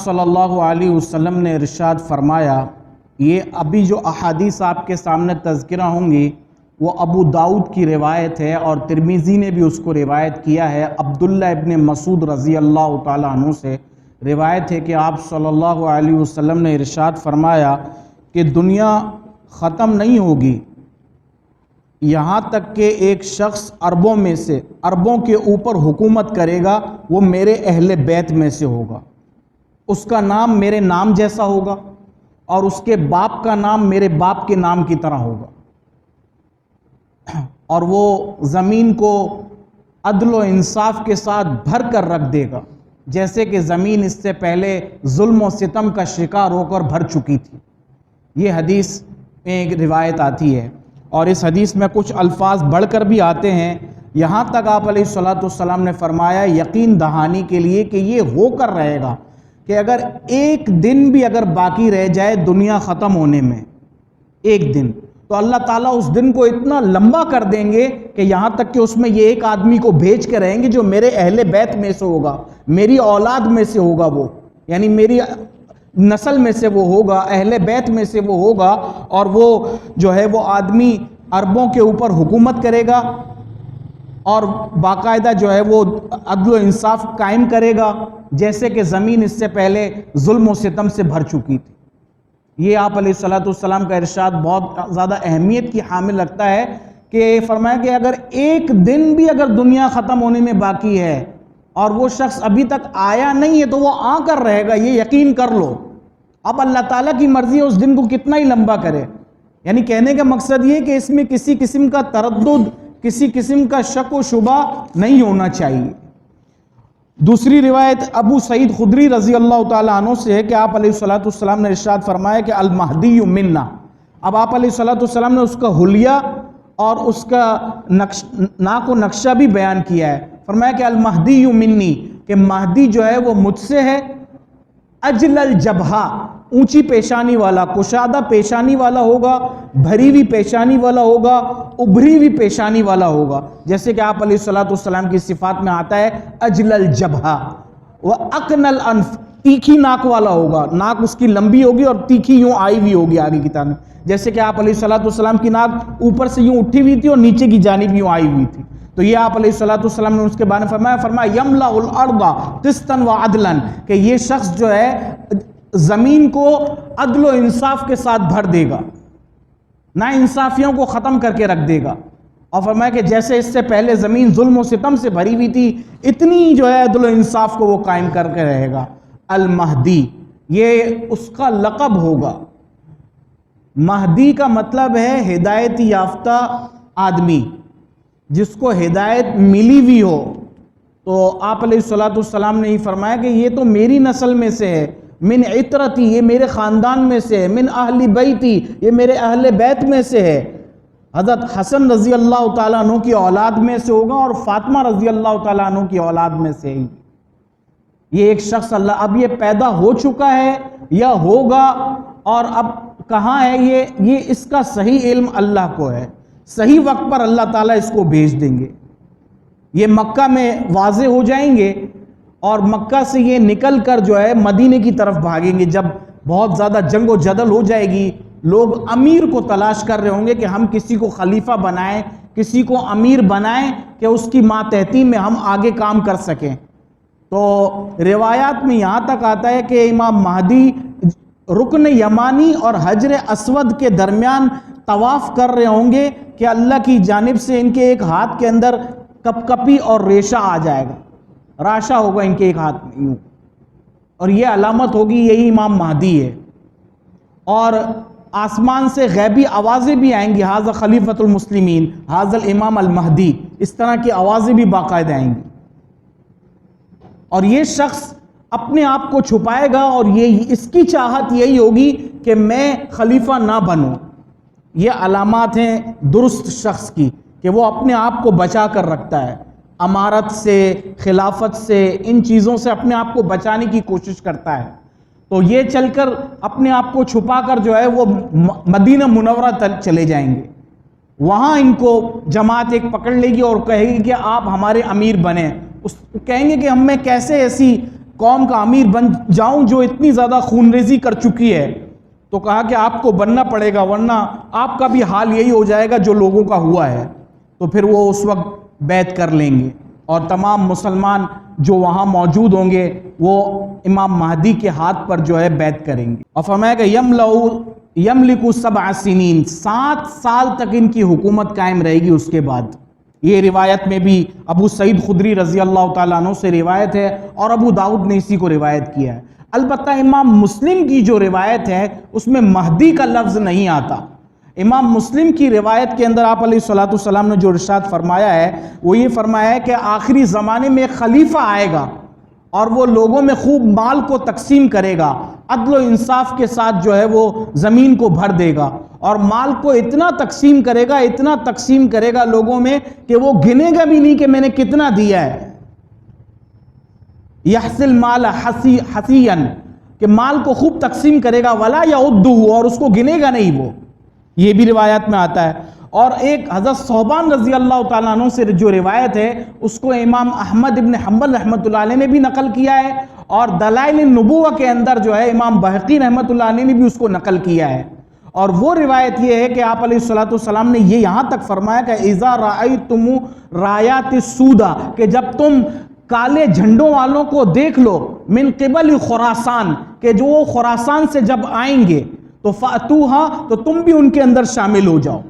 صلی اللہ علیہ وسلم نے ارشاد فرمایا، یہ ابھی جو احادیث آپ کے سامنے تذکرہ ہوں گی وہ ابو داؤد کی روایت ہے اور ترمذی نے بھی اس کو روایت کیا ہے۔ عبداللہ ابن مسعود رضی اللہ تعالیٰ عنہ سے روایت ہے کہ آپ صلی اللہ علیہ وسلم نے ارشاد فرمایا کہ دنیا ختم نہیں ہوگی یہاں تک کہ ایک شخص عربوں میں سے عربوں کے اوپر حکومت کرے گا، وہ میرے اہل بیت میں سے ہوگا، اس کا نام میرے نام جیسا ہوگا اور اس کے باپ کا نام میرے باپ کے نام کی طرح ہوگا، اور وہ زمین کو عدل و انصاف کے ساتھ بھر کر رکھ دے گا، جیسے کہ زمین اس سے پہلے ظلم و ستم کا شکار ہو کر بھر چکی تھی۔ یہ حدیث میں ایک روایت آتی ہے اور اس حدیث میں کچھ الفاظ بڑھ کر بھی آتے ہیں۔ یہاں تک آپ علیہ السلام نے فرمایا یقین دہانی کے لیے کہ یہ ہو کر رہے گا کہ اگر ایک دن بھی اگر باقی رہ جائے دنیا ختم ہونے میں، ایک دن، تو اللہ تعالیٰ اس دن کو اتنا لمبا کر دیں گے کہ یہاں تک کہ اس میں یہ ایک آدمی کو بھیج کے رہیں گے جو میرے اہل بیت میں سے ہوگا، میری اولاد میں سے ہوگا، وہ یعنی میری نسل میں سے وہ ہوگا، اہل بیت میں سے وہ ہوگا، اور وہ جو ہے وہ آدمی عربوں کے اوپر حکومت کرے گا اور باقاعدہ جو ہے وہ عدل و انصاف قائم کرے گا، جیسے کہ زمین اس سے پہلے ظلم و ستم سے بھر چکی تھی۔ یہ آپ علیہ السلام کا ارشاد بہت زیادہ اہمیت کی حامل رکھتا ہے کہ فرمایا کہ اگر ایک دن بھی اگر دنیا ختم ہونے میں باقی ہے اور وہ شخص ابھی تک آیا نہیں ہے تو وہ آ کر رہے گا، یہ یقین کر لو۔ اب اللہ تعالیٰ کی مرضی ہے اس دن کو کتنا ہی لمبا کرے، یعنی کہنے کا مقصد یہ کہ اس میں کسی قسم کا تردد، کسی قسم کا شک و شبہ نہیں ہونا چاہیے۔ دوسری روایت ابو سعید خدری رضی اللہ تعالیٰ عنہ سے ہے کہ آپ علیہ السلام نے ارشاد فرمایا کہ المہدی منا۔ اب آپ علیہ السلام نے اس کا حلیہ اور اس کا ناک و نقشہ بھی بیان کیا ہے۔ فرمایا کہ المہدی منی، کہ مہدی جو ہے وہ مجھ سے ہے، اجل الجبہہ، اونچی پیشانی والا، کشادہ پیشانی والا ہوگا، بھری ہوئی پیشانی والا ہوگا، ابھری ہوئی پیشانی والا ہوگا، جیسے کہ آپ علیہ السلام کی صفات میں آتا ہے اجل الجبہہ، وَأَقْنَ الْأَنْفِ، تیکھی ناک والا ہوگا، ناک اس کی لمبی ہوگی اور تیکھی یوں آئی ہوئی ہوگی آگے کی طرف، جیسے کہ آپ علیہ السلام کی ناک اوپر سے یوں اٹھی ہوئی تھی اور نیچے کی جانب یوں آئی ہوئی تھی۔ تو یہ آپ علیہ السلام نے اس کے بارے میں فرمایا یملأ الارض قسطا وعدلا، کہ یہ شخص جو ہے زمین کو عدل و انصاف کے ساتھ بھر دے گا، نا انصافیوں کو ختم کر کے رکھ دے گا، اور فرمایا کہ جیسے اس سے پہلے زمین ظلم و ستم سے بھری ہوئی تھی اتنی جو ہے عدل و انصاف کو وہ قائم کر کے رہے گا۔ المہدی، یہ اس کا لقب ہوگا۔ مہدی کا مطلب ہے ہدایت یافتہ آدمی، جس کو ہدایت ملی ہوئی ہو۔ تو آپ علیہ السلام نے ہی فرمایا کہ یہ تو میری نسل میں سے ہے، من عطرتی، یہ میرے خاندان میں سے ہے، من اہل بیتی، یہ میرے اہل بیت میں سے ہے۔ حضرت حسن رضی اللہ تعالیٰ عنہ کی اولاد میں سے ہوگا اور فاطمہ رضی اللہ تعالیٰ عنہ کی اولاد میں سے ہی یہ ایک شخص اللہ اب یہ پیدا ہو چکا ہے یا ہوگا، اور اب کہاں ہے یہ اس کا صحیح علم اللہ کو ہے، صحیح وقت پر اللہ تعالیٰ اس کو بھیج دیں گے۔ یہ مکہ میں واضح ہو جائیں گے اور مکہ سے یہ نکل کر جو ہے مدینے کی طرف بھاگیں گے۔ جب بہت زیادہ جنگ و جدل ہو جائے گی، لوگ امیر کو تلاش کر رہے ہوں گے کہ ہم کسی کو خلیفہ بنائیں، کسی کو امیر بنائیں کہ اس کی ماتحتی میں ہم آگے کام کر سکیں۔ تو روایات میں یہاں تک آتا ہے کہ امام مہدی رکن یمانی اور حجر اسود کے درمیان طواف کر رہے ہوں گے کہ اللہ کی جانب سے ان کے ایک ہاتھ کے اندر کپ کپی اور ریشہ آ جائے گا، راشہ ہوگا ان کے ایک ہاتھ میں یوں، اور یہ علامت ہوگی یہی امام مہدی ہے۔ اور آسمان سے غیبی آوازیں بھی آئیں گی، ھذا خلیفۃ المسلمین، ھذا الامام المہدی، اس طرح کی آوازیں بھی باقاعدہ آئیں گی، اور یہ شخص اپنے آپ کو چھپائے گا اور اس کی چاہت یہی ہوگی کہ میں خلیفہ نہ بنوں۔ یہ علامات ہیں درست شخص کی کہ وہ اپنے آپ کو بچا کر رکھتا ہے، امارت سے، خلافت سے، ان چیزوں سے اپنے آپ کو بچانے کی کوشش کرتا ہے۔ تو یہ چل کر اپنے آپ کو چھپا کر جو ہے وہ مدینہ منورہ چلے جائیں گے، وہاں ان کو جماعت ایک پکڑ لے گی اور کہے گی کہ آپ ہمارے امیر بنیں۔ کہیں گے کہ ہم میں کیسے ایسی قوم کا امیر بن جاؤں جو اتنی زیادہ خونریزی کر چکی ہے، تو کہا کہ آپ کو بننا پڑے گا ورنہ آپ کا بھی حال یہی ہو جائے گا جو لوگوں کا ہوا ہے۔ تو پھر وہ اس وقت بیعت کر لیں گے اور تمام مسلمان جو وہاں موجود ہوں گے وہ امام مہدی کے ہاتھ پر جو ہے بیعت کریں گے۔ اور فرمایا کہ یملک 7 سنین، 7 سال تک ان کی حکومت قائم رہے گی۔ اس کے بعد یہ روایت میں بھی ابو سعید خدری رضی اللہ تعالیٰ عنہ سے روایت ہے اور ابو داؤد نے اسی کو روایت کیا ہے۔ البتہ امام مسلم کی جو روایت ہے اس میں مہدی کا لفظ نہیں آتا۔ امام مسلم کی روایت کے اندر آپ علیہ السلام نے جو ارشاد فرمایا ہے وہ یہ فرمایا ہے کہ آخری زمانے میں ایک خلیفہ آئے گا اور وہ لوگوں میں خوب مال کو تقسیم کرے گا، عدل و انصاف کے ساتھ جو ہے وہ زمین کو بھر دے گا اور مال کو اتنا تقسیم کرے گا لوگوں میں کہ وہ گنے گا بھی نہیں کہ میں نے کتنا دیا ہے۔ یحصل مال حسیًا، کہ مال کو خوب تقسیم کرے گا، ولا یعدہ، اور اس کو گنے گا نہیں وہ، یہ بھی روایت میں آتا ہے۔ اور ایک حضرت صوبان رضی اللہ تعالیٰ عنہ سے جو روایت ہے اس کو امام احمد ابن حنبل رحمۃ اللہ علیہ نے بھی نقل کیا ہے اور دلائل النبوہ کے اندر جو ہے امام بہقی رحمۃ اللہ علیہ نے بھی اس کو نقل کیا ہے۔ اور وہ روایت یہ ہے کہ آپ علیہ السلام نے یہ یہاں تک فرمایا کہ اذا رأیتم رایات السودا، کہ جب تم کالے جھنڈوں والوں کو دیکھ لو، من قبل خراسان، کہ جو وہ خراسان سے جب آئیں گے تو فأتوها، تو تم بھی ان کے اندر شامل ہو جاؤ۔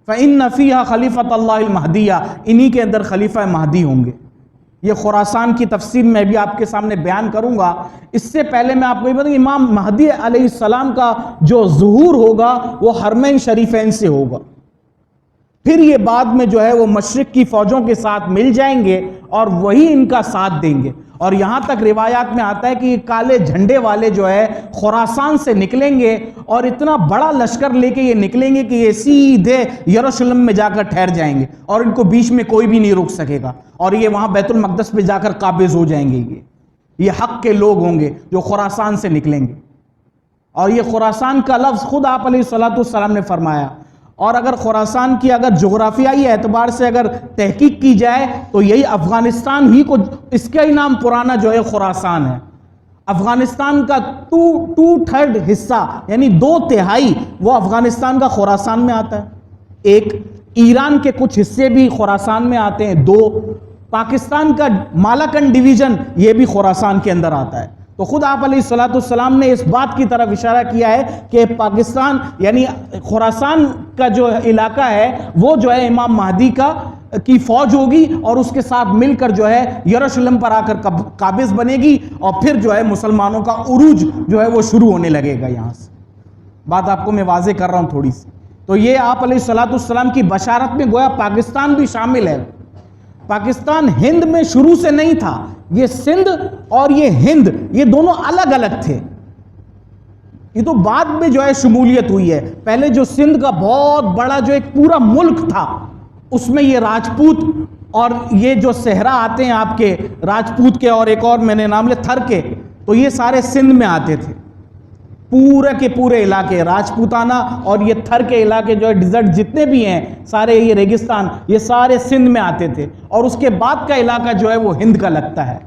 فإن فیہا خلیفۃ اللہ المہدیہ، انہی کے اندر خلیفہ مہدی ہوں گے۔ یہ خراسان کی تفسیر میں بھی آپ کے سامنے بیان کروں گا۔ اس سے پہلے میں آپ کو یہ بتاؤں، امام مہدی علیہ السلام کا جو ظہور ہوگا وہ حرمین شریفین سے ہوگا، پھر یہ بعد میں جو ہے وہ مشرق کی فوجوں کے ساتھ مل جائیں گے اور وہی ان کا ساتھ دیں گے۔ اور یہاں تک روایات میں آتا ہے کہ یہ کالے جھنڈے والے جو ہے خراسان سے نکلیں گے اور اتنا بڑا لشکر لے کے یہ نکلیں گے کہ یہ سیدھے یروشلم میں جا کر ٹھہر جائیں گے اور ان کو بیچ میں کوئی بھی نہیں روک سکے گا، اور یہ وہاں بیت المقدس پہ جا کر قابض ہو جائیں گے۔ یہ حق کے لوگ ہوں گے جو خراسان سے نکلیں گے، اور یہ خراسان کا لفظ خود آپ علیہ السلام نے فرمایا۔ اور اگر خراسان کی اگر جغرافیائی اعتبار سے اگر تحقیق کی جائے تو یہی افغانستان ہی کو، اس کا ہی نام پرانا جو ہے خراسان ہے۔ افغانستان کا 2/3 حصہ یعنی 2/3 وہ افغانستان کا خراسان میں آتا ہے۔ ایک ایران کے کچھ حصے بھی خراسان میں آتے ہیں، 2 پاکستان کا مالاکنڈ ڈویژن یہ بھی خراسان کے اندر آتا ہے۔ تو خود آپ علیہ السلام نے اس بات کی طرف اشارہ کیا ہے کہ پاکستان یعنی خراسان کا جو علاقہ ہے وہ جو ہے امام مہدی کی فوج ہوگی اور اس کے ساتھ مل کر جو ہے یروشلم پر آ کر قابض بنے گی، اور پھر جو ہے مسلمانوں کا عروج جو ہے وہ شروع ہونے لگے گا۔ یہاں سے بات آپ کو میں واضح کر رہا ہوں تھوڑی سی۔ تو یہ آپ علیہ السلام کی بشارت میں گویا پاکستان بھی شامل ہے۔ پاکستان ہند میں شروع سے نہیں تھا، یہ سندھ اور یہ ہند یہ دونوں الگ الگ تھے، یہ تو بعد میں جو ہے شمولیت ہوئی ہے۔ پہلے جو سندھ کا بہت بڑا جو ایک پورا ملک تھا اس میں یہ راجپوت اور یہ جو صحرا آتے ہیں آپ کے راجپوت کے، اور ایک اور میں نے نام لے تھر کے، تو یہ سارے سندھ میں آتے تھے۔ پورے کے پورے علاقے راجپوتانہ اور یہ تھر کے علاقے جو ہے ڈیزرٹ جتنے بھی ہیں سارے، یہ ریگستان، یہ سارے سندھ میں آتے تھے، اور اس کے بعد کا علاقہ جو ہے وہ ہند کا لگتا ہے۔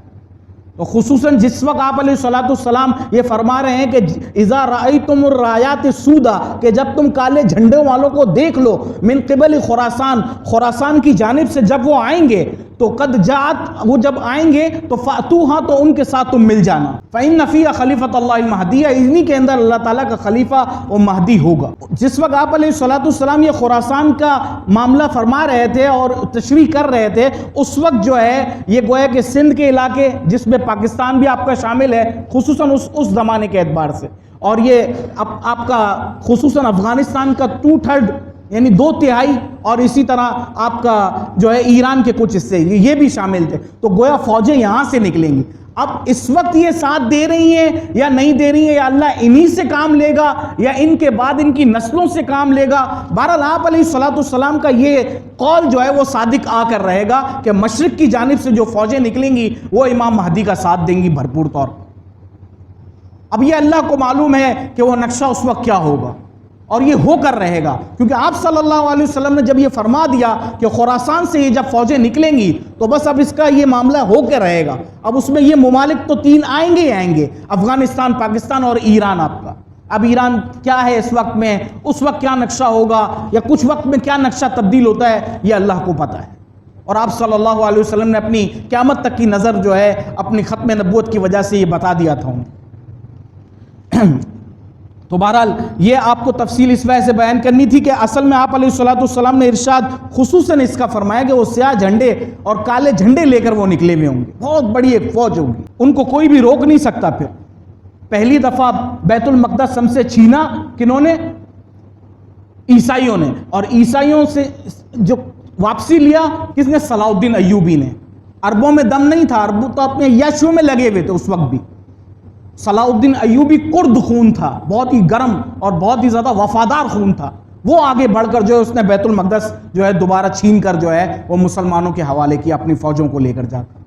تو خصوصاً جس وقت آپ علیہ السلام یہ فرما رہے ہیں کہ اذا رأیتم الرایات السودا، کہ جب تم کالے جھنڈوں والوں کو دیکھ لو، من قبل خراسان، خراسان کی جانب سے جب وہ آئیں گے تو قد جاءت، وہ جب آئیں گے تو فاتوہا، تو ان کے ساتھ تم مل جانا۔ فإن فیہا خلیفۃ اللہ المہدیہ، انہی کے اندر اللہ تعالیٰ کا خلیفہ و مہدی ہوگا۔ جس وقت آپ علیہ السلام یہ خراسان کا معاملہ فرما رہے تھے اور تشریح کر رہے تھے، اس وقت جو ہے یہ گویا کہ سندھ کے علاقے جس میں پاکستان بھی آپ کا شامل ہے خصوصاً اس زمانے کے اعتبار سے، اور یہ آپ کا خصوصاً افغانستان کا 2/3 یعنی 2/3، اور اسی طرح آپ کا جو ہے ایران کے کچھ حصے یہ بھی شامل تھے۔ تو گویا فوجیں یہاں سے نکلیں گی۔ اب اس وقت یہ ساتھ دے رہی ہیں یا نہیں دے رہی ہیں، یا اللہ انہی سے کام لے گا یا ان کے بعد ان کی نسلوں سے کام لے گا، بہرحال آپ علیہ السلام کا یہ قول جو ہے وہ صادق آ کر رہے گا کہ مشرق کی جانب سے جو فوجیں نکلیں گی وہ امام مہدی کا ساتھ دیں گی بھرپور طور پر۔ اب یہ اللہ کو معلوم ہے کہ وہ نقشہ اس وقت کیا ہوگا، اور یہ ہو کر رہے گا، کیونکہ آپ صلی اللہ علیہ وسلم نے جب یہ فرما دیا کہ خراسان سے یہ جب فوجیں نکلیں گی تو بس اب اس کا یہ معاملہ ہو کے رہے گا۔ اب اس میں یہ ممالک تو 3 آئیں گے ہی آئیں گے، افغانستان، پاکستان اور ایران آپ کا۔ اب ایران کیا ہے اس وقت میں، اس وقت کیا نقشہ ہوگا یا کچھ وقت میں کیا نقشہ تبدیل ہوتا ہے، یہ اللہ کو پتہ ہے۔ اور آپ صلی اللہ علیہ وسلم نے اپنی قیامت تک کی نظر جو ہے اپنی ختم نبوت کی وجہ سے یہ بتا دیا تھا انہیں۔ تو بہرحال یہ آپ کو تفصیل اس وجہ سے بیان کرنی تھی کہ اصل میں آپ علیہ السلام نے ارشاد خصوصاً اس کا فرمایا کہ وہ سیاہ جھنڈے اور کالے جھنڈے لے کر وہ نکلے ہوئے ہوں گے، بہت بڑی ایک فوج ہوگی، ان کو کوئی بھی روک نہیں سکتا۔ پھر پہلی دفعہ بیت المقدس ہم سے چھینا کنہوں نے؟ عیسائیوں نے، اور عیسائیوں سے جو واپسی لیا کس نے؟ صلاح الدین ایوبی نے۔ عربوں میں دم نہیں تھا، عرب تو اپنے یشو میں لگے ہوئے تھے اس وقت بھی۔ صلاح الدین ایوبی کرد خون تھا، بہت ہی گرم اور بہت ہی زیادہ وفادار خون تھا، وہ آگے بڑھ کر جو ہے اس نے بیت المقدس جو ہے دوبارہ چھین کر جو ہے وہ مسلمانوں کے حوالے کیا اپنی فوجوں کو لے کر جا کر۔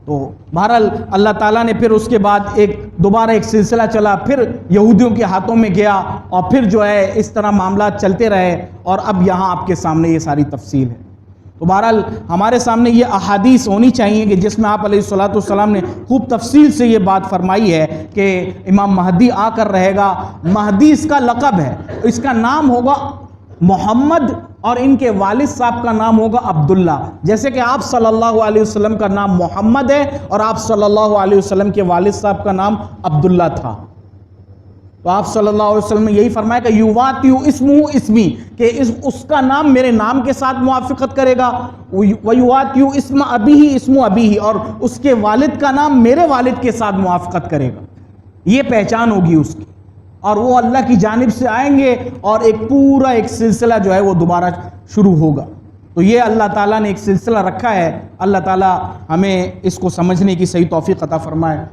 تو بہرحال اللہ تعالیٰ نے پھر اس کے بعد دوبارہ ایک سلسلہ چلا، پھر یہودیوں کے ہاتھوں میں گیا اور پھر جو ہے اس طرح معاملات چلتے رہے، اور اب یہاں آپ کے سامنے یہ ساری تفصیل ہے۔ تو بہرحال ہمارے سامنے یہ احادیث ہونی چاہیے کہ جس میں آپ علیہ السلام نے خوب تفصیل سے یہ بات فرمائی ہے کہ امام مہدی آ کر رہے گا۔ مہدی اس کا لقب ہے، اس کا نام ہوگا محمد، اور ان کے والد صاحب کا نام ہوگا عبداللہ، جیسے کہ آپ صلی اللہ علیہ وسلم کا نام محمد ہے اور آپ صلی اللہ علیہ وسلم کے والد صاحب کا نام عبداللہ تھا۔ تو آپ صلی اللہ علیہ وسلم نے یہی فرمایا کہ یواتیو اسمہ اسمی، کہ اس کا نام میرے نام کے ساتھ موافقت کرے گا، ویواتیو اسم ابیہ اسم ابیہ، اور اس کے والد کا نام میرے والد کے ساتھ موافقت کرے گا۔ یہ پہچان ہوگی اس کی، اور وہ اللہ کی جانب سے آئیں گے اور ایک پورا ایک سلسلہ جو ہے وہ دوبارہ شروع ہوگا۔ تو یہ اللہ تعالیٰ نے ایک سلسلہ رکھا ہے، اللہ تعالیٰ ہمیں اس کو سمجھنے کی صحیح توفیق عطا فرمائے۔